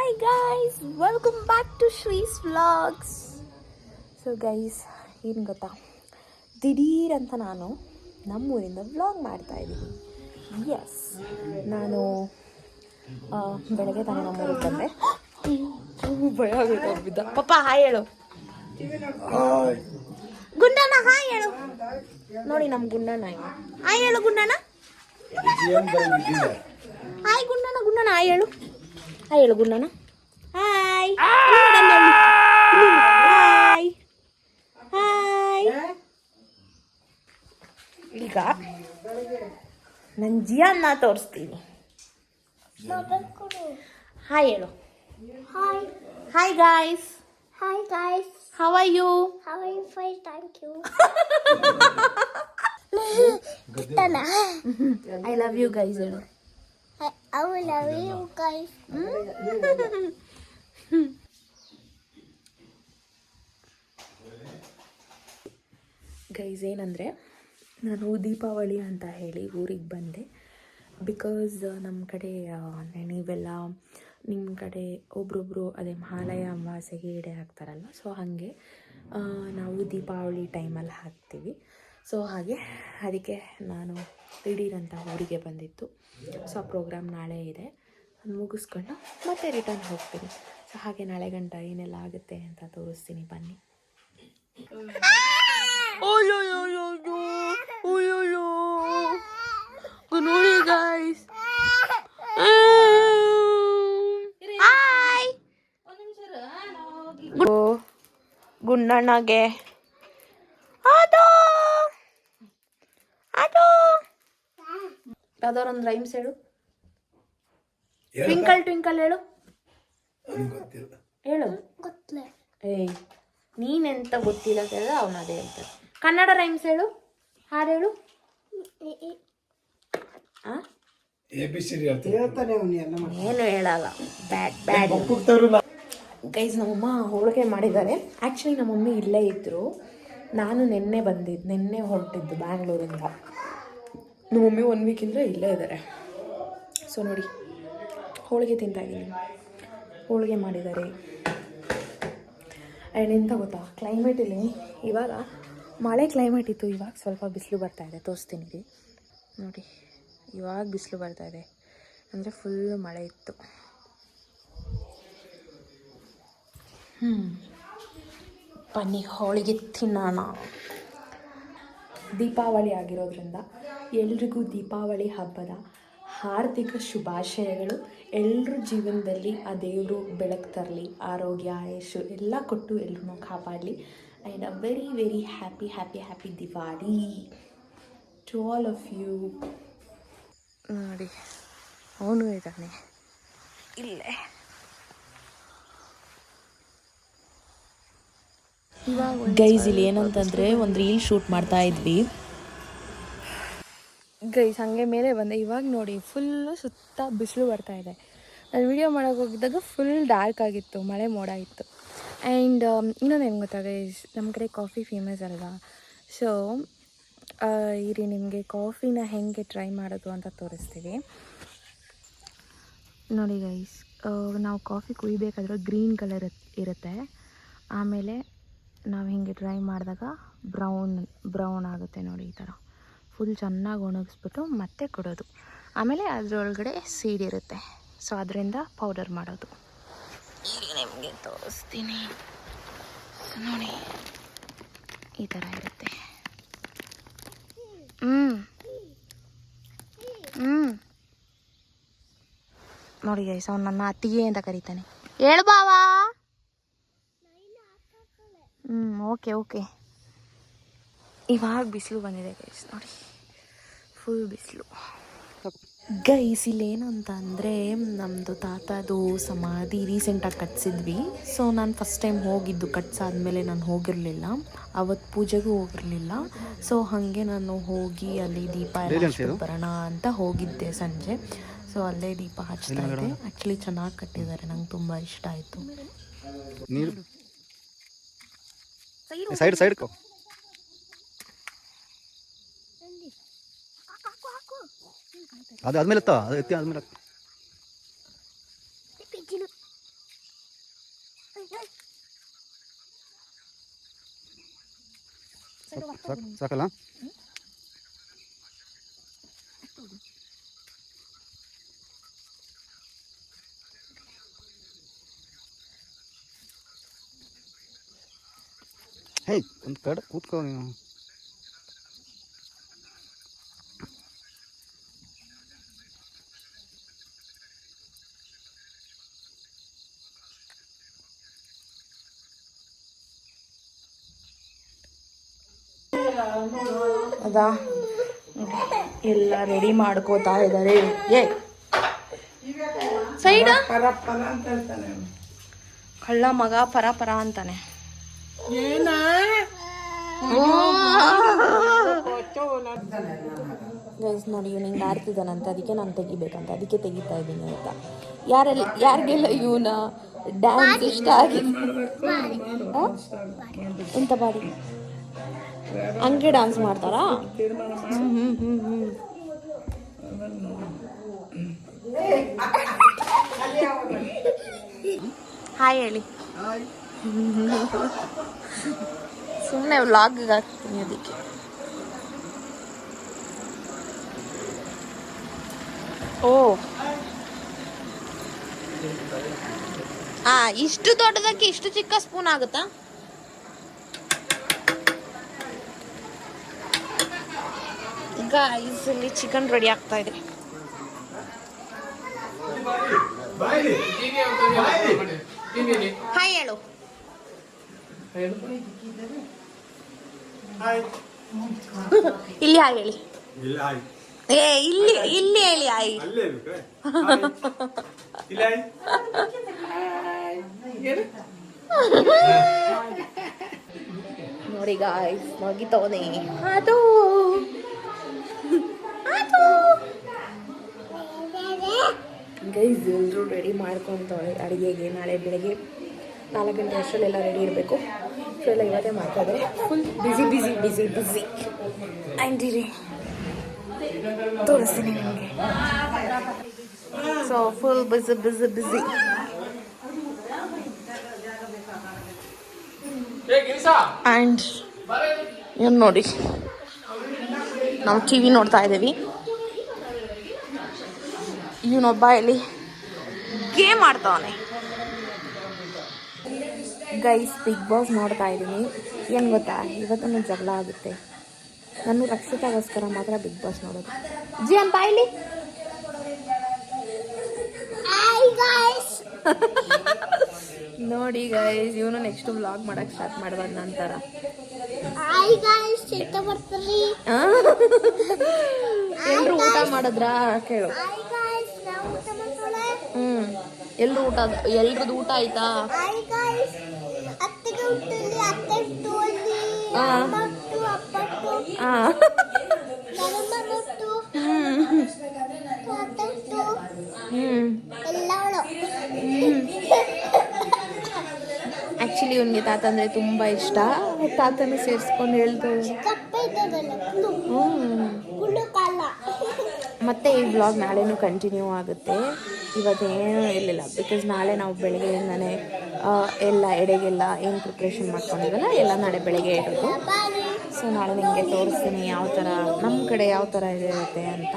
Hi guys, welcome back to Shree's Vlogs. So guys, ಏನು ಗೊತ್ತಾ, ದಿಢೀರ್ ಅಂತ ನಾನು ನಮ್ಮೂರಿಂದ ವ್ಲಾಗ್ ಮಾಡ್ತಾ ಇದ್ದೀನಿ. ಎಸ್, ನಾನು ಬೆಳಗ್ಗೆ ತಾನೇ ನಮ್ಮೂರಿಗೆ ಬಂದೆ. ಭಯ ಆಗುತ್ತೆ ಬಿದ್ದ. ಪಪ್ಪ ಹಾಯ್ ಹೇಳು. ಗುಂಡಣ್ಣ ಹಾಯ್ ಹೇಳು. ನೋಡಿ ನಮ್ಮ ಗುಂಡಣ್ಣ ಇವ. ಹಾಯ್ ಹೇಳು ಗುಂಡಣ್ಣ. ಹಾಯ್ ಗುಂಡಣ್ಣ. ಗುಂಡಣ್ಣ ಹಾಯ್ ಹೇಳು. ಹಾಯ್ ಹೇಳು ಗುಂಡಣ್ಣ. Hi hi hi. ಈಗ ನನ್ನ ಜಿಯನ್ನ ತೋರಿಸ್ತೀನಿ. ಹಾಯ್ ಹೇಳು. Hi. Hi guys. Hi guys. How are you? How are you? Fine, thank you. I love you guys ಹೇಳು. I will love you guys. Guys ಏನಂದರೆ, ನಾನು ದೀಪಾವಳಿ ಅಂತ ಹೇಳಿ ಊರಿಗೆ ಬಂದೆ. ಬಿಕಾಸ್ ನಮ್ಮ ಕಡೆ ನೀವೆಲ್ಲ ನಿಮ್ಮ ಕಡೆ ಒಬ್ರೊಬ್ಬರು ಅದೇ ಮಹಾಲಯ ಅಮಾವಾಸ್ಯೆಗೆ ಎಡೆ ಹಾಕ್ತಾರಲ್ಲ, ಸೊ ಹಾಗೆ ನಾವು ದೀಪಾವಳಿ ಟೈಮಲ್ಲಿ ಹಾಕ್ತೀವಿ. ಸೊ ಹಾಗೆ ಅದಕ್ಕೆ ನಾನು ದಿಢೀರಂತ ಊರಿಗೆ ಬಂದಿತ್ತು. ಸೊ ಆ ಪ್ರೋಗ್ರಾಮ್ ನಾಳೆ ಇದೆ, ಅದು ಮುಗಿಸ್ಕೊಂಡು ಮತ್ತೆ ರಿಟರ್ನ್ ಹೋಗ್ತೀನಿ. ಸೊ ಹಾಗೆ ನಾಳೆ ಗಂಟ ಏನೆಲ್ಲ ಆಗುತ್ತೆ ಅಂತ ತೋರಿಸ್ತೀನಿ, ಬನ್ನಿ. ನೋಡಿ ಗೈಸ್, ಹಾಯ್ ಗುಂಡಣ್ಣಗೆ ಅದು ಯಾವ್ದಾರೊಂದು ರೈಮ್ಸ್ ಹೇಳು. ಟ್ವಿಂಕಲ್ ಟ್ವಿಂಕಲ್ ಹೇಳು. ಹೇಳು. ಏಯ್, ನೀನೆಂತ ಗೊತ್ತಿಲ್ಲ ಕೇಳಿದ್ರೆ ಅವನು ಅದೇ ಹೇಳ್ತಾರೆ. ಕನ್ನಡ ರೈಮ್ಸ್ ಹೇಳು, ಹಾಡು ಹೇಳು. ಏನು ಹೇಳಲ್ಲ, ಬ್ಯಾಡ್ ಬ್ಯಾಡ್. ಗೈಸ್, ನಮ್ಮಮ್ಮ ಹೋಳಿಗೆ ಮಾಡಿದ್ದಾರೆ. ಆ್ಯಕ್ಚುಲಿ ನಮ್ಮ ಮಮ್ಮಿ ಇಲ್ಲೇ ಇದ್ದರು. ನಾನು ನಿನ್ನೆ ಹೊರಟಿದ್ದು ಬ್ಯಾಂಗ್ಳೂರಿಂದ. ನಮ್ಮ ಮಮ್ಮಿ 1 ವೀಕಿಂದ ಇಲ್ಲೇ ಇದ್ದಾರೆ. ಸೊ ನೋಡಿ, ಹೋಳಿಗೆ ತಿಂತಾಯಿದ್ದೀನಿ. ಹೋಳಿಗೆ ಮಾಡಿದ್ದಾರೆ. ಆ್ಯಂಡ್ ಎಂತ ಗೊತ್ತಾ, ಕ್ಲೈಮೇಟ್ ಇಲ್ಲಿ ಇವಾಗ ಮಳೆ ಕ್ಲೈಮೇಟ್ ಇತ್ತು, ಇವಾಗ ಸ್ವಲ್ಪ ಬಿಸಿಲು ಬರ್ತಾಯಿದೆ. ತೋರಿಸ್ತೀನಿ ರೀ, ನೋಡಿ ಇವಾಗ ಬಿಸಿಲು ಬರ್ತಾಯಿದೆ. ಅಂದರೆ ಫುಲ್ಲು ಮಳೆ ಇತ್ತು. ಬನ್ನಿ ಹೋಳಿಗೆ ತಿನ್ನೋಣ. ದೀಪಾವಳಿ ಆಗಿರೋದ್ರಿಂದ ಎಲ್ರಿಗೂ ದೀಪಾವಳಿ ಹಬ್ಬದ ಹಾರ್ದಿಕ ಶುಭಾಶಯಗಳು. ಎಲ್ಲರ ಜೀವನದಲ್ಲಿ ಆ ದೇವರು ಬೆಳಕು ತರಲಿ, ಆರೋಗ್ಯ ಆಯುಷು ಎಲ್ಲ ಕೊಟ್ಟು ಎಲ್ಲರೂ ಕಾಪಾಡಲಿ. And a very very happy happy happy Diwali to all of you. ನೋಡಿ, ಅವನು ಇದ್ದಾನೆ ಇಲ್ಲೇ. ಗೈಸ್, ಇಲ್ಲಿ ಏನಂತಂದರೆ ಒಂದು ರೀಲ್ ಶೂಟ್ ಮಾಡ್ತಾ ಇದ್ವಿ. ಗೈಸ್, ಹಾಗೆ ಮೇಲೆ ಬಂದೆ. ಇವಾಗ ನೋಡಿ ಫುಲ್ಲು ಸುತ್ತ ಬಿಸಿಲು ಬರ್ತಾಯಿದೆ. ನಾನು ವಿಡಿಯೋ ಮಾಡೋಕೆ ಹೋಗಿದ್ದಾಗ ಫುಲ್ ಡಾರ್ಕ್ ಆಗಿತ್ತು, ಮಳೆ ಮೋಡ ಇತ್ತು. ಆ್ಯಂಡ್ ಇನ್ನೊಂದು ಏನು ಗೊತ್ತಾ ಗೈಸ್, ನಮ್ಮ ಕಡೆ ಕಾಫಿ ಫೇಮಸ್ ಅಲ್ವಾ. ಸೊ ಇರಿ, ನಿಮಗೆ ಕಾಫಿನ ಹೆಂಗೆ ಟ್ರೈ ಮಾಡೋದು ಅಂತ ತೋರಿಸ್ತೀವಿ. ನೋಡಿ ಗೈಸ್, ನಾವು ಕಾಫಿ ಕುಯ್ಬೇಕಾದ್ರೆ ಗ್ರೀನ್ ಕಲರ್ ಇರುತ್ತೆ. ಆಮೇಲೆ ನಾವು ಹಿಂಗೆ ಡ್ರೈ ಮಾಡಿದಾಗ ಬ್ರೌನ್ ಆಗುತ್ತೆ ನೋಡಿ, ಈ ಥರ ಫುಲ್ ಚೆನ್ನಾಗಿ ಒಣಗಿಸ್ಬಿಟ್ಟು ಮತ್ತೆ ಕೊಡೋದು. ಆಮೇಲೆ ಅದರೊಳಗಡೆ ಸೀಡ್ ಇರುತ್ತೆ, ಸೊ ಅದರಿಂದ ಪೌಡರ್ ಮಾಡೋದು. ಈಗ ನಿಮಗೆ ತೋರಿಸ್ತೀನಿ ನೋಡಿ, ಈ ಥರ ಇರುತ್ತೆ. ನೋಡಿ ಗೈಸ್, ಅವ್ನು ನನ್ನ ಅತ್ತಿಗೆ ಅಂತ ಕರೀತಾನೆ. ಹೇಳು ಬಾವಾ. ಓಕೆ. ಇವಾಗ ಬಿಸಿಲು ಬಂದಿದೆ ಗೈಸ್, ನೋಡಿ ಫುಲ್ ಬಿಸಿಲು. ಗೈಸ್, ಇಲ್ಲೇನು ಅಂತ ಅಂದರೆ, ನಮ್ಮದು ತಾತದು ಸಮಾಧಿ ರೀಸೆಂಟಾಗಿ ಕಟ್ಸಿದ್ವಿ. ಸೊ ನಾನು ಫಸ್ಟ್ ಟೈಮ್ ಹೋಗಿದ್ದು, ಕಟ್ಸಾದ್ಮೇಲೆ ನಾನು ಹೋಗಿರಲಿಲ್ಲ, ಅವತ್ತು ಪೂಜೆಗೂ ಹೋಗಿರಲಿಲ್ಲ. ಸೊ ಹಾಗೆ ನಾನು ಹೋಗಿ ಅಲ್ಲಿ ದೀಪ ಎಲ್ಲ ಬರೋಣ ಅಂತ ಹೋಗಿದ್ದೆ ಸಂಜೆ. ಸೊ ಅಲ್ಲೇ ದೀಪ ಹಚ್ತಾ ಇದ್ದೆ. ಆ್ಯಕ್ಚುಲಿ ಚೆನ್ನಾಗಿ ಕಟ್ಟಿದ್ದಾರೆ, ನಂಗೆ ತುಂಬ ಇಷ್ಟ ಆಯಿತು. ಸೈಡ್ ಅದು ಆದ್ಮೇಲೆ ಎತ್ತಿ ಆದ್ಮೇಲೆ ಸಾಕಲ್ಲ. ಹೇ ಒಂದು ಕಡೆ ಕೂತ್ಕೋ ನೀನು. ಅದಾ ಎಲ್ಲ ರೆಡಿ ಮಾಡ್ಕೋತಾ ಇದ್ದಾರೆ. ಏ ಸೈಡ ಕಳ್ಳ ಮಗ ಪರ ಪರ ಅಂತಾನೆ. ಗೈಸ್ ನೋಡಿ ಇವ್ನಿಂಗ್ ಆಡ್ತಿದ್ದಾನಂತ, ಅದಕ್ಕೆ ನಾನು ತೆಗಿಬೇಕಂತ, ಅದಕ್ಕೆ ತೆಗಿತಾ ಇದ್ದೀನಿ ಆಯ್ತಾ. ಯಾರಿಗೆಲ್ಲ ಇವನ ಡ್ಯಾನ್ಸ್ ಇಷ್ಟ ಆಗಿದೆ ಎಂತ ಬಾಡಿ ಹಂಗೆ ಡ್ಯಾನ್ಸ್ ಮಾಡ್ತಾರಾ? ಹಾಯ್ ಹೇಳಿ. ಸುಮ್ಮನೆ ವ್ಲಾಗ್ ಹಾಕ್ತೀನಿ ಅದಕ್ಕೆ. ಓ ಇಷ್ಟು ದೊಡ್ಡದಕ್ಕೆ ಇಷ್ಟು ಚಿಕ್ಕ ಸ್ಪೂನ್ ಆಗುತ್ತಾ? ಗೈಸ್ ಇಲ್ಲಿ ಚಿಕನ್ ರೆಡಿ ಆಗ್ತಾ ಇದೆ. ಹಾಯ್ ಹೇಳು. ಇಲ್ಲಿ ಹಾಯ್ ಹೇಳಿ. ಏ ಇಲ್ಲಿ ಇಲ್ಲಿ ಹೇಳಿ ಹಾಯ್. ನೋಡಿ ಗಾಯ್ಸ್ ಮಗಿತವನೇ ಅದು ಗೈಸ್ ಎಲ್ಲರೂ ರೆಡಿ ಮಾಡ್ಕೊತಾಳೆ ಅಡುಗೆಗೆ. ನಾಳೆ ಬೆಳಗ್ಗೆ 4 ಗಂಟೆ ಅಷ್ಟರಲ್ಲೆಲ್ಲ ರೆಡಿ ಇರಬೇಕು. ಸೊ ಎಲ್ಲ ಇವತ್ತೇ ಮಾಡ್ತಾ ಇದ್ದಾರೆ. ಫುಲ್ ಬಿಸಿ ಆ್ಯಂಟಿರಿ ತೋರಿಸ್ತೀನಿ ನಿಮಗೆ. ಸೊ ಫುಲ್ ಬಿಸಿ ಆ್ಯಂಡ್ ಏನು ನೋಡಿ ನಾವು ಟಿ ವಿ ನೋಡ್ತಾ ಇದ್ದೀವಿ. ಇವನೊಬ್ಬ ಇಲ್ಲಿ ಗೇಮ್ ಆಡ್ತಾವನೆ. ಗೈಸ್ ಬಿಗ್ ಬಾಸ್ ನೋಡ್ತಾ ಇದ್ದೀನಿ. ಏನು ಗೊತ್ತಾ, ಇವತ್ತೂ ಜಗಳ ಆಗುತ್ತೆ. ನಾನು ರಕ್ಷಿತಾಗೋಸ್ಕರ ಮಾತ್ರ ಬಿಗ್ ಬಾಸ್ ನೋಡೋದು. ಜಿ ಅಂತ ಇಲ್ಲಿ ನೋಡಿ ಗೈಸ್ ಇವನು ನೆಕ್ಸ್ಟ್ ವ್ಲಾಗ್ ಮಾಡಕ್ ಸ್ಟಾರ್ಟ್ ಮಾಡುವಾಗ ನಂತರ ಎಲ್ರು ಊಟ ಮಾಡಿದ್ರಾ ಕೇಳು. ಎಲ್ರದ್ದು ಊಟ ಆಯ್ತಾ? ಆ್ಯಕ್ಚುಲಿ ಇವನಿಗೆ ತಾತ ಅಂದರೆ ತುಂಬ ಇಷ್ಟ. ತಾತನ ಸೇರಿಸ್ಕೊಂಡು ಹೇಳ್ತಾರೆ. ಮತ್ತು ಈ ವ್ಲಾಗ್ ನಾಳೆನೂ ಕಂಟಿನ್ಯೂ ಆಗುತ್ತೆ. ಇವತ್ತೇನೂ ಇರಲಿಲ್ಲ ಬಿಕಾಸ್ ನಾಳೆ ನಾವು ಬೆಳಗ್ಗೆಯಿಂದನೇ ಎಲ್ಲ ಎಡೆಗೆಲ್ಲ ಏನು ಪ್ರಿಪ್ರೇಷನ್ ಮಾಡ್ಕೊಂಡಿದ್ವಲ್ಲ ಎಲ್ಲ ನಾಳೆ ಬೆಳಗ್ಗೆ ಇಡೋದು. ಸೊ ನಾಳೆ ನಿಮಗೆ ತೋರಿಸ್ತೀನಿ ಯಾವ ಥರ ನಮ್ಮ ಕಡೆ ಯಾವ ಥರ ಇರುತ್ತೆ ಅಂತ.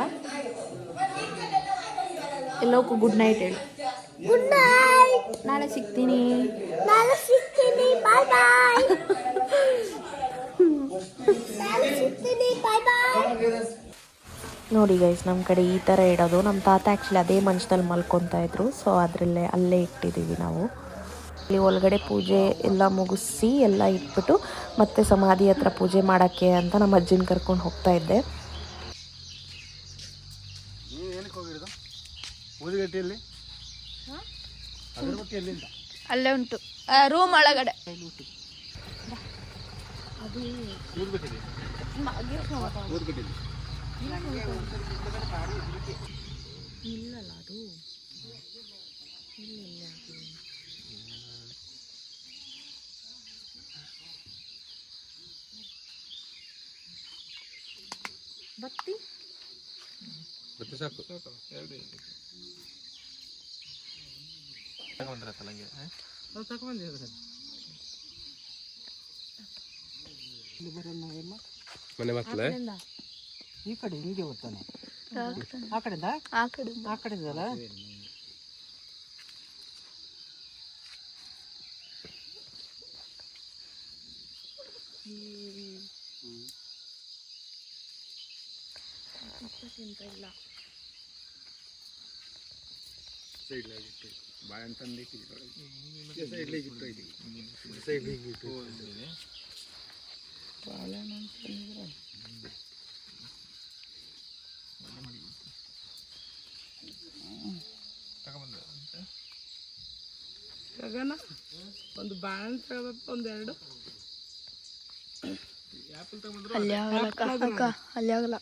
ಎಲ್ಲೋಕ್ಕೂ ಗುಡ್ ನೈಟ್ ಹೇಳಿ. Good night. ನಾಳೆ ಸಿಗ್ತೀನಿ. ಬಾಯ್ ಬಾಯ್. ನೋಡಿ ಗೈಸ್ ನಮ್ಮ ಕಡೆ ಈ ಥರ ಇಡೋದು. ನಮ್ಮ ತಾತ ಆ್ಯಕ್ಚುಲಿ ಅದೇ ಮಂಚದಲ್ಲಿ ಮಲ್ಕೊತಾ ಇದ್ರು. ಸೊ ಅಲ್ಲೇ ಇಟ್ಟಿದ್ದೀವಿ ನಾವು. ಇಲ್ಲಿ ಒಳಗಡೆ ಪೂಜೆ ಎಲ್ಲ ಮುಗಿಸಿ ಎಲ್ಲ ಇಟ್ಬಿಟ್ಟು ಮತ್ತೆ ಸಮಾಧಿ ಹತ್ರ ಪೂಜೆ ಮಾಡೋಕ್ಕೆ ಅಂತ ನಮ್ಮ ಅಜ್ಜಿನ ಕರ್ಕೊಂಡು ಹೋಗ್ತಾ ಇದ್ದೆ. ಅಲ್ಲೇ ಉಂಟು ರೂಮ್ ಒಳಗಡೆ. ಇಲ್ಲಲ್ಲ ಅದು ಬತ್ತಿ ಸಾಕು ಮನೆ ಮಕ್ಕಳೇ ಈ ಕಡೆ ಹಿಂಗೆ ಹೋಗ್ತಾನೆ ಆ ಕಡೆಯಿಂದ ಆ ಕಡೆಯಿಂದಲ್ಲ ಗಗನ ಒಂದು ಬಾಳೆಹಣ್ಣು ತಗೋಬೇಕು ಒಂದೆರಡು ಅಲ್ಲಿ ಆಗಲ್ಲ ಅಕ್ಕ ಅಲ್ಲಿ ಆಗಲ್ಲ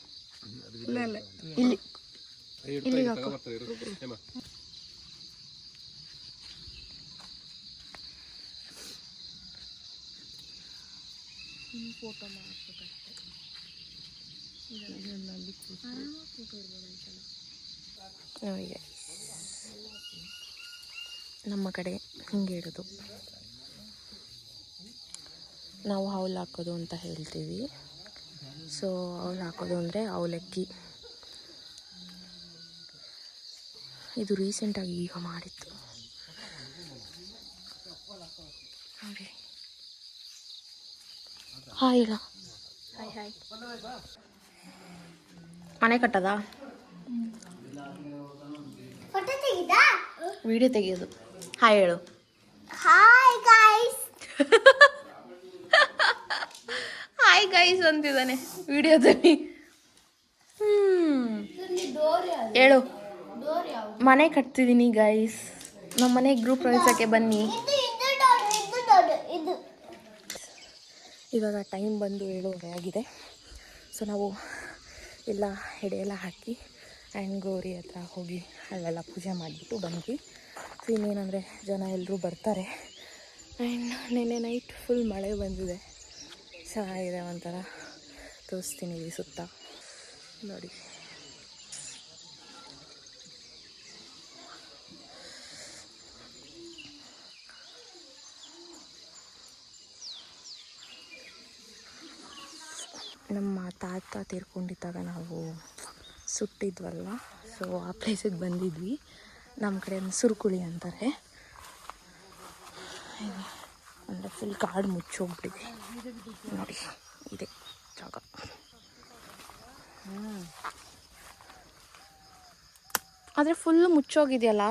ಇಲ್ಲಿ ಇಲ್ಲಿಗೆ ಹಾಕು ಫೋಟೋ ಮಾಡಿಸ್ಬೇಕಷ್ಟೆ ನೋಡಿ ನಮ್ಮ ಕಡೆ ಹಿಂಗೆ ಇಡೋದು ನಾವು ಹೌಲ್ ಹಾಕೋದು ಅಂತ ಹೇಳ್ತೀವಿ. ಸೊ ಹೌಲ್ ಹಾಕೋದು ಅಂದರೆ ಅವಲಕ್ಕಿ. ಇದು ರೀಸೆಂಟಾಗಿ ಈಗ ಮಾಡಿತ್ತು ನೋಡಿ. ಹಾಯ್ ಹೇಳ. Hi hi. ಮನೆ ಕಟ್ಟದ ಫೋಟೋ ತೆಗಿದಾ ವಿಡಿಯೋ ತೆಗಿಯೋದು. ಹಾಯ್ ಹೇಳು. Hi guys. ಹಾಯ್ ಗೈಸ್ ಅಂತಿದ್ದಾನೆ ವಿಡಿಯೋದಲ್ಲಿ. ಹೇಳು. ಮನೆ ಕಟ್ತಿದ್ದೀನಿ ಗೈಸ್. ನಮ್ಮ ಮನೆ ಗ್ರೂಪ್ ಪ್ರವೇಶಕ್ಕೆ ಬನ್ನಿ. ಇವಾಗ ಟೈಮ್ ಬಂದು 7:30 ಆಗಿದೆ. ಸೊ ನಾವು ಎಲ್ಲ ಎಡೆ ಎಲ್ಲ ಹಾಕಿ ಆ್ಯಂಡ್ ಗೌರಿ ಹತ್ರ ಹೋಗಿ ಅಲ್ಲೆಲ್ಲ ಪೂಜೆ ಮಾಡಿಬಿಟ್ಟು ಬಂದ್ವಿ. ಸೊ ಇನ್ನೇನಂದರೆ ಜನ ಎಲ್ಲರೂ ಬರ್ತಾರೆ. ಆ್ಯಂಡ್ ನೆನ್ನೆ ನೈಟ್ ಫುಲ್ ಮಳೆ ಬಂದಿದೆ. ಚೆನ್ನಾಗಿದೆ, ಒಂಥರ ತೋರಿಸ್ತೀನಿ ಇಲ್ಲಿ ಸುತ್ತ ನೋಡಿ. ನಮ್ಮ ತಾತ ತೀರ್ಕೊಂಡಿದ್ದಾಗ ನಾವು ಸುಟ್ಟಿದ್ವಲ್ವ, ಸೊ ಆ ಪ್ಲೇಸಿಗೆ ಬಂದಿದ್ವಿ. ನಮ್ಮ ಕಡೆ ಸುರುಕುಳಿ ಅಂತಾರೆ. ಅಂದರೆ ಫುಲ್ ಕಾಡು ಮುಚ್ಚೋಗ್ಬಿಟ್ಟಿದೆ ನೋಡಿ. ಇದೆ ಜಾಗ. ಆದರೆ ಫುಲ್ಲು ಮುಚ್ಚೋಗಿದೆಯಲ್ಲ,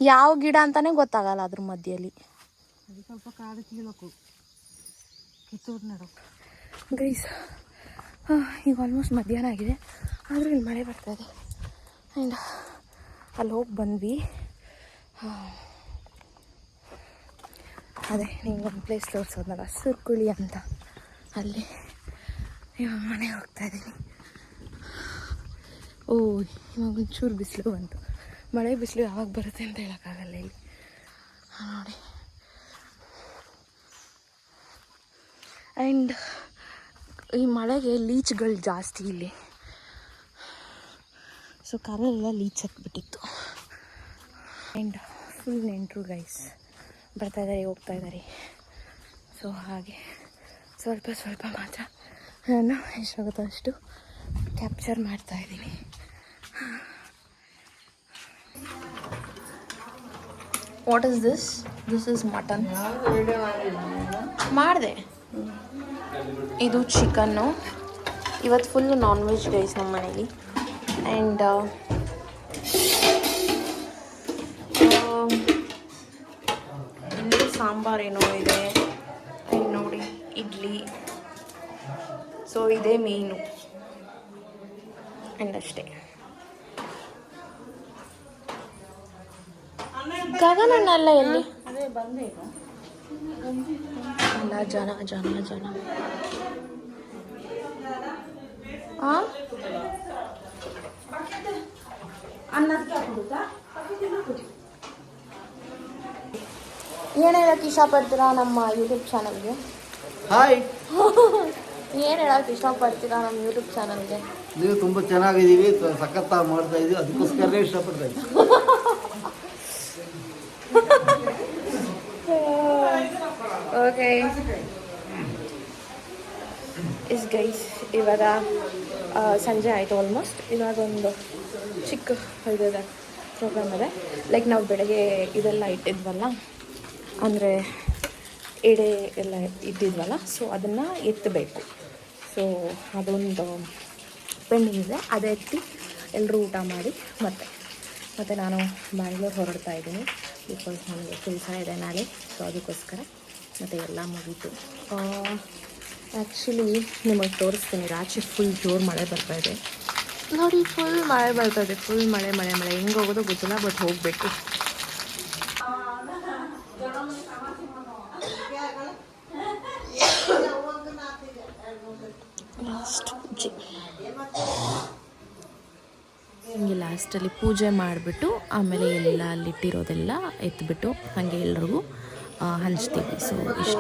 ಯಾವ ಗಿಡ ಅಂತಲೇ ಗೊತ್ತಾಗಲ್ಲ ಅದ್ರ ಮಧ್ಯದಲ್ಲಿ. ಸ್ವಲ್ಪ ಕಾಡು ಕೀಳೋಕು ಕಿತ್ತೂರು ನಡೋಕು ಗೈಸ್. ಈಗ ಆಲ್ಮೋಸ್ಟ್ ಮಧ್ಯಾಹ್ನ ಆಗಿದೆ, ಆದರೂ ಇಲ್ಲಿ ಮಳೆ ಬರ್ತಾಯಿದೆ. ಆ್ಯಂಡ್ ಅಲ್ಲಿ ಹೋಗಿ ಬಂದ್ವಿ. ಅದೇ ನಿಂಗೆ ಒಂದು ಪ್ಲೇಸ್ ತೋರಿಸೋದ್ನಲ್ಲ, ಸುರ್ಕುಳಿ ಅಂತ, ಅಲ್ಲಿ ಇವಾಗ ಮನೆಗೆ ಹೋಗ್ತಾಯಿದ್ದೀನಿ. ಓ ಇವಾಗ ಒಂಚೂರು ಬಿಸಿಲು ಬಂತು. ಮಳೆ ಬಿಸಿಲು ಯಾವಾಗ ಬರುತ್ತೆ ಅಂತ ಹೇಳೋಕ್ಕಾಗಲ್ಲ ಇಲ್ಲಿ ನೋಡಿ. ಆ್ಯಂಡ್ ಈ ಮಳೆಗೆ ಲೀಚ್ಗಳು ಜಾಸ್ತಿ ಇಲ್ಲಿ. ಸೊ ಕಾರಲ್ಲೆಲ್ಲ ಲೀಚ್ ಹತ್ಬಿಟ್ಟಿತ್ತು. ಆ್ಯಂಡ್ ಫುಲ್ ನೆಂಟರು ಗೈಸ್ ಬರ್ತಾಯಿದ್ದಾರೆ, ಹೋಗ್ತಾಯಿದ್ದಾರೆ. ಸೊ ಹಾಗೆ ಸ್ವಲ್ಪ ಮಾತ್ರ ನಾನು ಎಷ್ಟಾಗುತ್ತೋ ಅಷ್ಟು ಕ್ಯಾಪ್ಚರ್ ಮಾಡ್ತಾಯಿದ್ದೀನಿ. What is this? This is mutton. ಮಾಡಿದೆ. ಇದು ಚಿಕನ್ನು. ಇವತ್ತು ಫುಲ್ಲು ನಾನ್ ವೆಜ್ ಗೈಸ್ ನಮ್ಮ ಮನೇಲಿ. ಆ್ಯಂಡ್ ಇಲ್ಲಿ ಸಾಂಬಾರೇನೋ ಇದೆ. ಆ್ಯಂಡ್ ನೋಡಿ ಇಡ್ಲಿ. ಸೊ ಇದೇ ಮೇನು ಆ್ಯಂಡ್ ಅಷ್ಟೇ. ಗಗನಲ್ಲ ಎಲ್ಲಿ ಎಲ್ಲ ಜನ ಏನು ಹೇಳಕ್ಕೆ ಇಷ್ಟಪಡ್ತೀರಾ ನಮ್ಮ ಯೂಟ್ಯೂಬ್ ಚಾನಲ್ಗೆ? ಹಾಯ್. ಏನು ಹೇಳಕ್ಕೆ ಇಷ್ಟಪಡ್ತೀರಾ ನಮ್ಮ ಯೂಟ್ಯೂಬ್ ಚಾನಲ್ಗೆ? ನೀವು ತುಂಬ ಚೆನ್ನಾಗಿದ್ದೀವಿ, ಸಖತ್ತಾಗಿ ಮಾಡ್ತಾ ಇದ್ದೀವಿ, ಅದಕ್ಕೋಸ್ಕರನೇ ಇಷ್ಟಪಡ್ತಾ ಇದ್ದೀವಿ. ಓಕೆ ಇಸ್ ಗೈಸ್ ಇವಾಗ ಸಂಜೆ ಆಯಿತು ಆಲ್ಮೋಸ್ಟ್. ಇವಾಗ ಒಂದು ಚಿಕ್ಕ ಇದೆ ಪ್ರೋಗ್ರಾಮ್ ಇದೆ. ಲೈಕ್ ನಾವು ಬೆಳಗ್ಗೆ ಇದೆಲ್ಲ ಇಟ್ಟಿದ್ವಲ್ಲ, ಅಂದರೆ ಎಡೆ ಎಲ್ಲ ಇಟ್ಟಿದ್ವಲ್ಲ, ಸೊ ಅದನ್ನು ಎತ್ತಬೇಕು. ಸೊ ಅದೊಂದು ಪೆಂಡಿಂಗ್ ಇದೆ, ಅದು ಎತ್ತಿ ಎಲ್ಲರೂ ಊಟ ಮಾಡಿ ಮತ್ತು ನಾನು ಬ್ಯಾಂಗ್ಳೂರ್ ಹೊರಡ್ತಾ ಇದ್ದೀನಿ. ಬಿಕಾಸ್ ನನಗೆ ಕೆಲಸ ಇದೆ ನಾಳೆ, ಸೊ ಅದಕ್ಕೋಸ್ಕರ. ಮತ್ತು ಎಲ್ಲ ಮುಗೀತು. ಆ್ಯಕ್ಚುಲಿ ನಿಮಗೆ ತೋರಿಸ್ತೀನಿ, ಆಚೆ ಫುಲ್ ಜೋರು ಮಳೆ ಬರ್ತಾಯಿದೆ ನೋಡಿ. ಫುಲ್ ಮಳೆ ಬರ್ತಾಯಿದೆ, ಫುಲ್ ಮಳೆ ಹೆಂಗೆ ಹೋಗೋದೋ ಗೊತ್ತಿಲ್ಲ, ಬಟ್ ಹೋಗಬೇಕು. ಲಾಸ್ಟ್ ಪೂಜೆ ಹಂಗೆ ಲಾಸ್ಟಲ್ಲಿ ಪೂಜೆ ಮಾಡಿಬಿಟ್ಟು ಆಮೇಲೆ ಎಲ್ಲ ಅಲ್ಲಿಟ್ಟಿರೋದೆಲ್ಲ ಎತ್ಬಿಟ್ಟು ಹಾಗೆ ಎಲ್ರಿಗೂ ಹಂಚ್ತೀವಿ. ಸೊ ಇಷ್ಟ.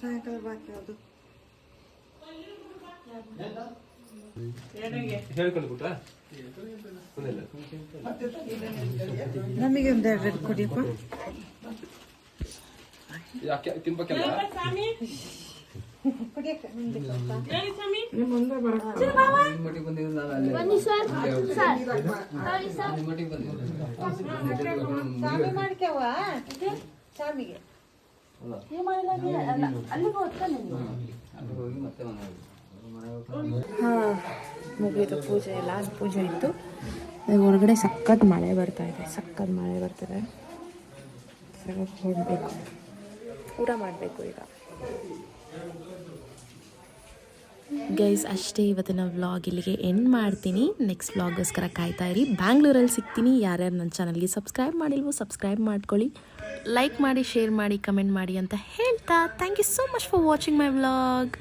ಸಾಯಂಕಾಲ ಬಾಕಿ ಅದು ನಮಗೆ ಒಂದು 2 ಕೊಡಿಯಪ್ಪ. ಮುಂದೆ ಮಾಡ್ಕೇವ ಸ್ವಾಮಿಗೆ ಹಾಂ, ಮುಗಿಯಿತು ಪೂಜೆ. ಲಾಸ್ಟ್ ಪೂಜೆ ಇತ್ತು. ಹೊರಗಡೆ ಸಖತ್ ಮಳೆ ಬರ್ತಾಯಿದೆ. ಹೋಗಬೇಕು, ಊಟ ಮಾಡಬೇಕು ಈಗ. ಗೈಸ್ ಅಷ್ಟೇ ಇವತ್ತಿನ ವ್ಲಾಗ್ ಇಲ್ಲಿಗೆ ಎಂಡ್ ಮಾಡ್ತೀನಿ. ನೆಕ್ಸ್ಟ್ ವ್ಲಾಗೋಸ್ಕರ ಕಾಯ್ತಾ ಇರಿ. ಬ್ಯಾಂಗ್ಳೂರಲ್ಲಿ ಸಿಗ್ತೀನಿ. ಯಾರ್ಯಾರು ನನ್ನ ಚಾನಲ್ಗೆ ಸಬ್ಸ್ಕ್ರೈಬ್ ಮಾಡಿಲ್ವೋ ಸಬ್ಸ್ಕ್ರೈಬ್ ಮಾಡ್ಕೊಳ್ಳಿ, ಲೈಕ್ ಮಾಡಿ, ಶೇರ್ ಮಾಡಿ, ಕಮೆಂಟ್ ಮಾಡಿ ಅಂತ ಹೇಳ್ತಾ thank you so much for watching my vlog.